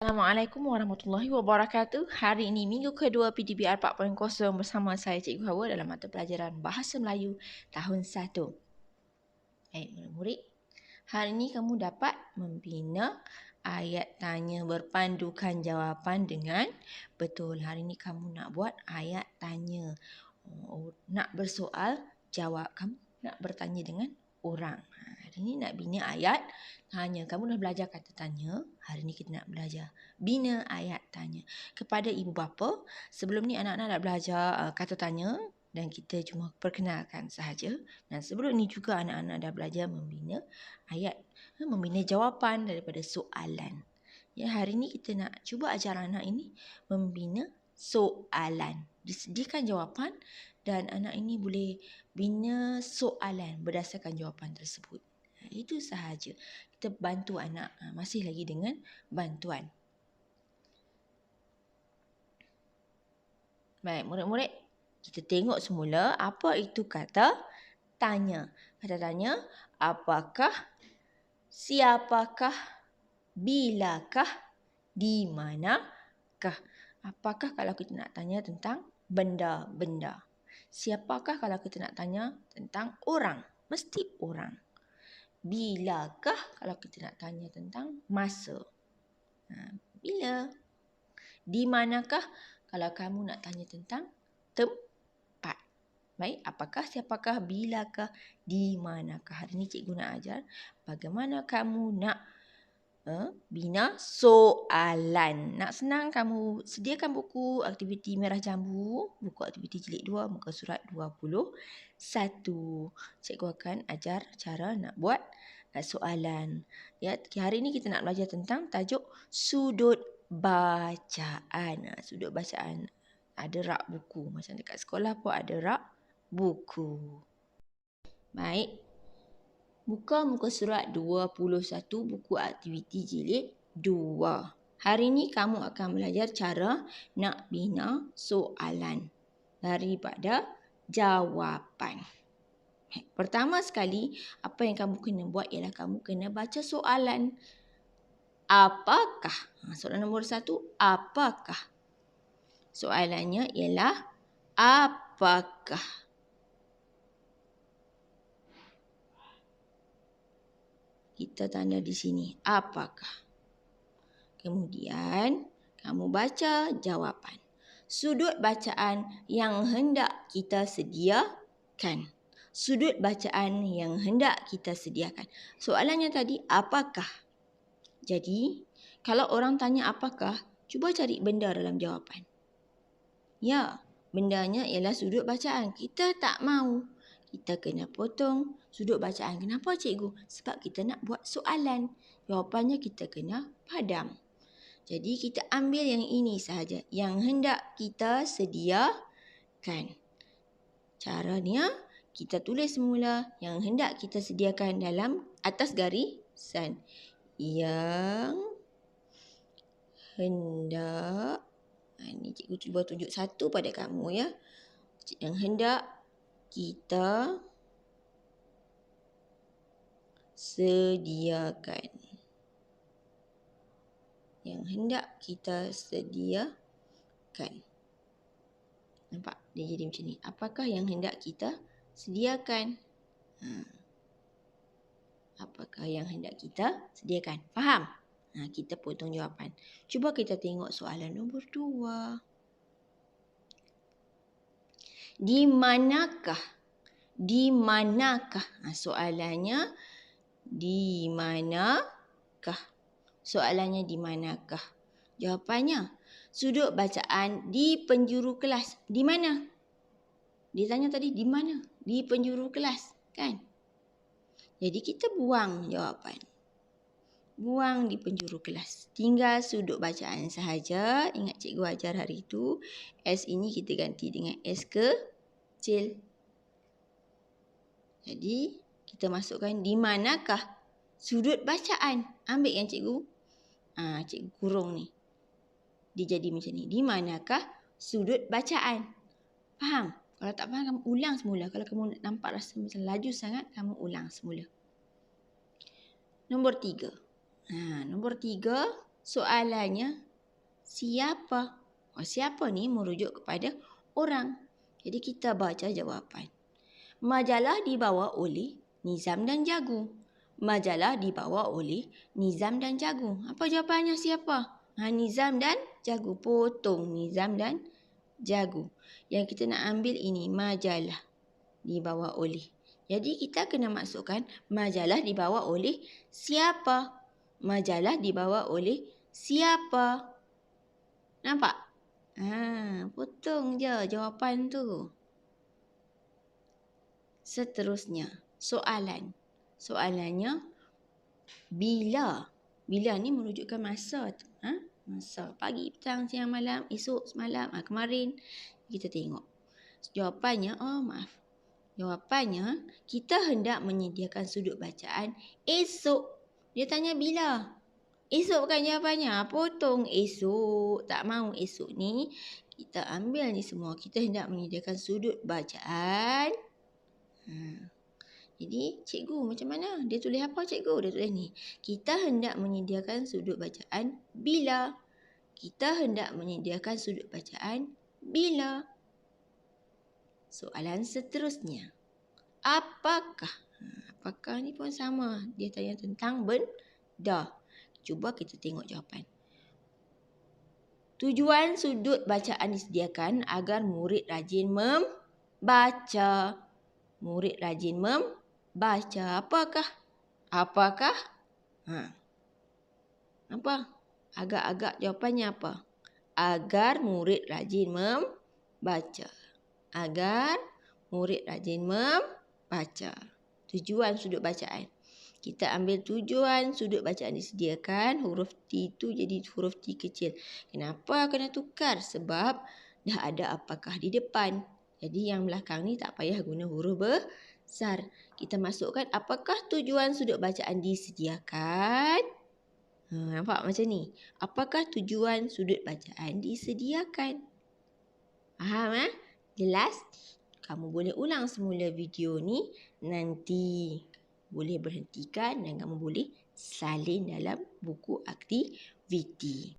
Assalamualaikum warahmatullahi wabarakatuh. Hari ini minggu kedua PDBR 4.0 bersama saya Cikgu Hawa dalam mata pelajaran Bahasa Melayu tahun 1. Baik, murid-murid. Hari ini kamu dapat membina ayat tanya berpandukan jawapan dengan betul. Hari ini kamu nak buat ayat tanya. Nak bersoal, jawab. Kamu nak bertanya dengan orang. Hari ini nak bina ayat tanya. Kamu dah belajar kata tanya. Hari ini kita nak belajar bina ayat tanya. Kepada ibu bapa, sebelum ni anak-anak dah belajar kata tanya dan kita cuma perkenalkan sahaja. Dan sebelum ni juga anak-anak dah belajar membina ayat, membina jawapan daripada soalan. Ya, hari ni kita nak cuba ajar anak ini membina soalan. Disediakan jawapan dan anak ini boleh bina soalan berdasarkan jawapan tersebut. Itu sahaja. Kita bantu anak masih lagi dengan bantuan. Baik, murid-murid. Kita tengok semula apa itu kata tanya. Kata tanya, apakah, siapakah, bilakah, di manakah. Apakah kalau kita nak tanya tentang benda-benda. Siapakah kalau kita nak tanya tentang orang. Mesti orang. Bilakah kalau kita nak tanya tentang masa. Bila. Di manakah kalau kamu nak tanya tentang tempat. Baik, apakah, siapakah, bilakah, di manakah. Hari ini cikgu nak ajar bagaimana kamu nak bina soalan. Nak senang, kamu sediakan buku aktiviti merah jambu, buku aktiviti jilid 2, muka surat 21. Cikgu akan ajar cara nak buat soalan. Ya, hari ini kita nak belajar tentang tajuk sudut bacaan. Sudut bacaan. Ada rak buku. Macam dekat sekolah pun ada rak buku. Baik. Buka muka surat 21, buku aktiviti jilid 2. Hari ini kamu akan belajar cara nak bina soalan daripada jawapan. Pertama sekali, apa yang kamu kena buat ialah kamu kena baca soalan. Apakah? Soalan nombor 1, apakah? Soalannya ialah apakah? Kita tanda di sini, apakah? Kemudian, kamu baca jawapan. Sudut bacaan yang hendak kita sediakan. Sudut bacaan yang hendak kita sediakan. Soalannya tadi, apakah? Jadi, kalau orang tanya apakah, cuba cari benda dalam jawapan. Ya, bendanya ialah sudut bacaan. Kita tak mau. Kita kena potong sudut bacaan. Kenapa cikgu? Sebab kita nak buat soalan. Jawapannya kita kena padam. Jadi kita ambil yang ini sahaja. Yang hendak kita sediakan. Caranya, kita tulis semula yang hendak kita sediakan dalam atas garisan. Yang hendak. Ini cikgu cuba tunjuk satu pada kamu ya. Yang hendak kita sediakan. Yang hendak kita sediakan. Nampak? Dia jadi macam ni. Apakah yang hendak kita sediakan? Apakah yang hendak kita sediakan? Faham? Kita potong jawapan. Cuba kita tengok soalan nombor 2. Di manakah? Di manakah? Soalannya di manakah? Soalannya di manakah? Jawapannya sudut bacaan di penjuru kelas. Di mana? Dia tanya tadi di mana? Di penjuru kelas, kan? Jadi kita buang jawapan. Buang di penjuru kelas. Tinggal sudut bacaan sahaja. Ingat cikgu ajar hari itu. S ini kita ganti dengan S kecil. Jadi, kita masukkan di manakah sudut bacaan. Ambil yang cikgu. Cikgu kurung ni. Dia jadi macam ni. Di manakah sudut bacaan. Faham? Kalau tak faham, kamu ulang semula. Kalau kamu nampak rasa macam laju sangat, kamu ulang semula. Nombor 3. Nombor 3. Soalannya siapa? Oh, siapa ni merujuk kepada orang. Jadi kita baca jawapan. Majalah dibawa oleh Nizam dan Jagu. Majalah dibawa oleh Nizam dan Jagu. Apa jawapannya siapa? Nizam dan Jagu. Potong Nizam dan Jagu. Yang kita nak ambil ini majalah dibawa oleh. Jadi kita kena masukkan majalah dibawa oleh siapa? Majalah dibawa oleh siapa? Nampak? Potong je jawapan tu. Seterusnya, soalan. Soalannya bila. Bila ni menunjukkan masa tu. Masa pagi, petang, siang, malam, esok, semalam, kemarin. Kita tengok. Jawapannya, Jawapannya, kita hendak menyediakan sudut bacaan esok. Dia tanya bila. Esok bukan jawapannya. Potong esok. Tak mahu esok ni. Kita ambil ni semua. Kita hendak menyediakan sudut bacaan. Jadi, cikgu macam mana? Dia tulis apa cikgu? Dia tulis ni. Kita hendak menyediakan sudut bacaan bila. Kita hendak menyediakan sudut bacaan bila. Soalan seterusnya. Apakah? Apakah ni pun sama. Dia tanya tentang benda. Cuba kita tengok jawapan. Tujuan sudut bacaan disediakan agar murid rajin membaca. Murid rajin membaca. Apakah? Apakah? Apa? Agak-agak jawapannya apa? Agar murid rajin membaca. Agar murid rajin membaca. Tujuan sudut bacaan. Kita ambil tujuan sudut bacaan disediakan. Huruf T itu jadi huruf T kecil. Kenapa kena tukar? Sebab dah ada apakah di depan. Jadi yang belakang ni tak payah guna huruf besar. Kita masukkan apakah tujuan sudut bacaan disediakan. Nampak macam ni? Apakah tujuan sudut bacaan disediakan? Faham? Jelas? Kamu boleh ulang semula video ni. Nanti boleh berhentikan dan kamu boleh salin dalam buku aktiviti.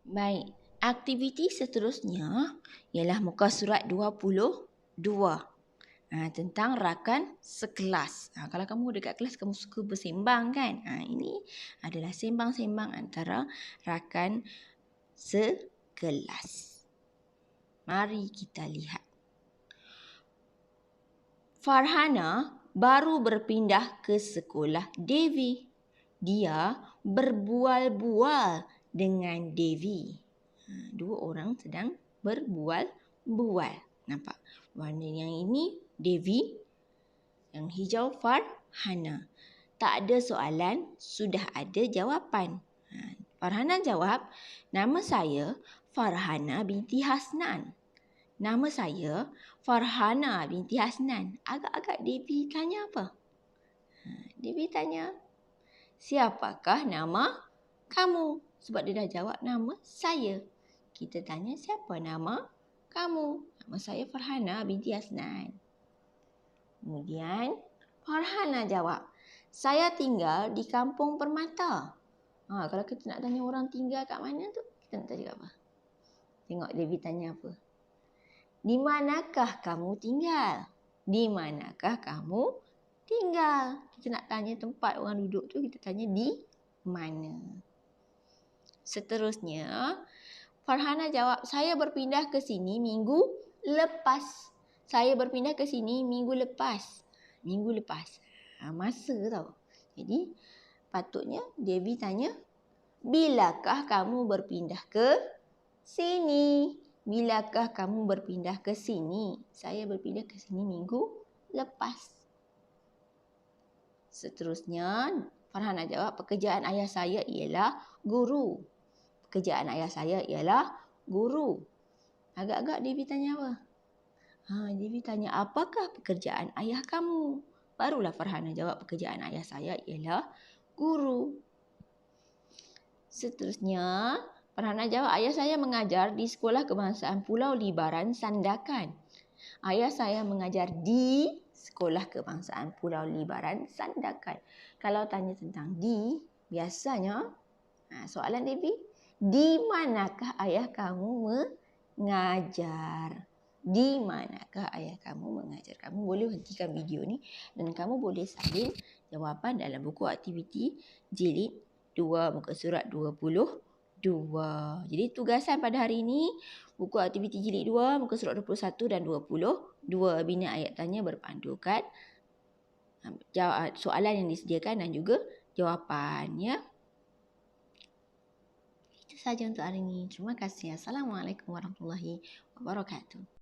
Baik, aktiviti seterusnya ialah muka surat 22. Tentang rakan sekelas. Kalau kamu dekat kelas kamu suka bersembang kan? Ini adalah sembang-sembang antara rakan sekelas. Mari kita lihat. Farhana baru berpindah ke sekolah Devi. Dia berbual-bual dengan Devi. Dua orang sedang berbual-bual. Nampak? Warna yang ini Devi, yang hijau Farhana. Tak ada soalan, sudah ada jawapan. Farhana jawab, nama saya Farhana binti Hasnan. Nama saya Farhana binti Hasnan. Agak-agak Devi tanya apa? Devi tanya, siapakah nama kamu? Sebab dia dah jawab nama saya. Kita tanya, siapa nama kamu? Nama saya Farhana binti Hasnan. Kemudian Farhana jawab, saya tinggal di Kampung Permata. Kalau kita nak tanya orang tinggal kat mana tu, kita nak tanya apa? Tengok Devi tanya apa. Di manakah kamu tinggal? Di manakah kamu tinggal? Kita nak tanya tempat orang duduk tu, kita tanya di mana. Seterusnya, Farhana jawab, saya berpindah ke sini minggu lepas. Saya berpindah ke sini minggu lepas. Minggu lepas. Masa tau. Jadi, patutnya Devi tanya, bilakah kamu berpindah ke sini? Bilakah kamu berpindah ke sini? Saya berpindah ke sini minggu lepas. Seterusnya, Farhana jawab, pekerjaan ayah saya ialah guru. Pekerjaan ayah saya ialah guru. Agak-agak Devi tanya apa? Devi tanya, apakah pekerjaan ayah kamu? Barulah Farhana jawab, pekerjaan ayah saya ialah guru. Seterusnya, Farhana jawab, ayah saya mengajar di Sekolah Kebangsaan Pulau Libaran Sandakan. Ayah saya mengajar di Sekolah Kebangsaan Pulau Libaran Sandakan. Kalau tanya tentang di, biasanya Soalan Debbie, di manakah ayah kamu mengajar? Di manakah ayah kamu mengajar? Kamu boleh hentikan video ni dan kamu boleh salin jawapan dalam buku aktiviti jilid 2 muka surat 22. Jadi tugasan pada hari ini buku aktiviti jilid 2 muka surat 21 dan 22 bina ayat tanya berpandukan soalan yang disediakan dan juga jawapan ya. Itu saja untuk hari ini. Terima kasih. Assalamualaikum warahmatullahi wabarakatuh.